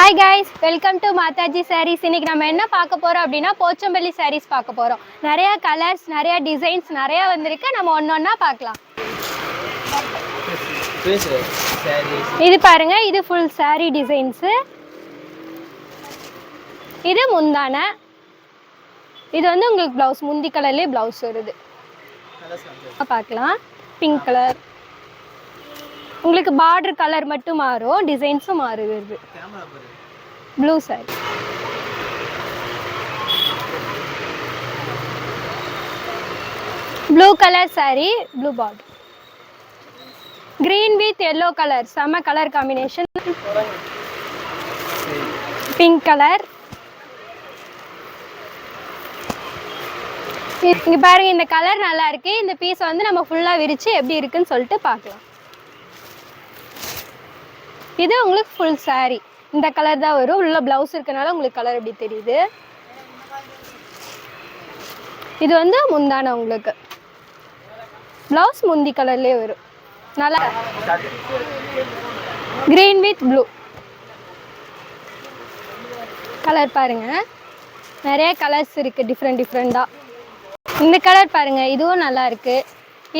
Hi guys, welcome to Mataji Sarees. இன்னைக்கு நம்ம என்ன பார்க்க போறோம் அப்படின்னா போச்சம்பள்ளி சாரீஸ் பார்க்க போறோம். நிறைய கலர்ஸ், நிறைய டிசைன்ஸ் நிறைய வந்திருக்கு. நம்ம ஒன்னொன்னா பார்க்கலாம். இது பாருங்க, இது ஃபுல் சாரீ டிசைன்ஸ். இது முந்தான. இது வந்து உங்களுக்கு பிளவுஸ் முந்தி கலர்லேயே பிளவுஸ் வருது. பார்க்கலாம். Pink colour. உங்களுக்கு பார்டர் கலர் மட்டும் மாறும், டிசைன்ஸும் மாறுது. Blue sorry. Blue colour sorry, blue border. Green with yellow colour, செம கலர் காம்பினேஷன். Pink colour. இங்க பாருங்க, இந்த கலர் நல்லா இருக்கு. இந்த பீஸ் வந்து நம்ம ஃபுல்லா விரிச்சு எப்படி இருக்குன்னு சொல்லிட்டு பார்க்கலாம். இது உங்களுக்கு ஃபுல் சாரி. இந்த கலர் தான் வரும். உள்ள பிளவுஸ் இருக்கனால உங்களுக்கு கலர் எப்படி தெரியுது. இது வந்து முந்தான. உங்களுக்கு பிளவுஸ் முந்தி கலர்லேயே வரும். நல்லா கிரீன் வித் ப்ளூ கலர் பாருங்க. நிறைய கலர்ஸ் இருக்கு, டிஃப்ரெண்டா. இந்த கலர் பாருங்க, இதுவும் நல்லா இருக்கு.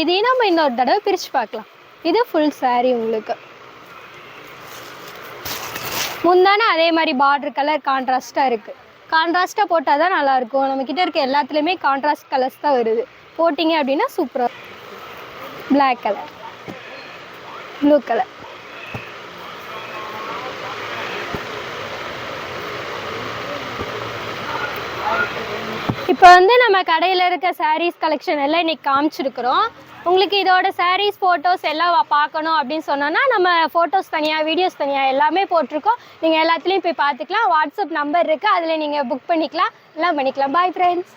இதையும் நம்ம இன்னொரு தடவை பிரிச்சு பார்க்கலாம். இது ஃபுல் சாரி. உங்களுக்கு முந்தான அதே மாதிரி பார்டர் கலர் கான்ட்ராஸ்டாக இருக்குது. கான்ட்ராஸ்ட்டாக போட்டால் தான் நல்லாயிருக்கும். நம்மக்கிட்ட இருக்க எல்லாத்துலேயுமே கான்ட்ராஸ்ட் கலர்ஸ் தான் வருது. போட்டிங்க அப்படின்னா சூப்பராக. Black colour, blue colour. இப்போ வந்து நம்ம கடையில் இருக்க சாரீஸ் கலெக்ஷன் எல்லாம் இன்றைக்கி காமிச்சிருக்கிறோம். உங்களுக்கு இதோட சாரீஸ் ஃபோட்டோஸ் எல்லாம் பார்க்கணும் அப்படின்னு சொன்னோன்னா நம்ம ஃபோட்டோஸ் தனியாக, வீடியோஸ் தனியாக எல்லாமே போட்டிருக்கோம். நீங்கள் எல்லாத்துலேயும் போய் பார்த்துக்கலாம். வாட்ஸ்அப் நம்பர் இருக்குது, அதில் நீங்கள் புக் பண்ணிக்கலாம், எல்லாம் பண்ணிக்கலாம். Bye friends.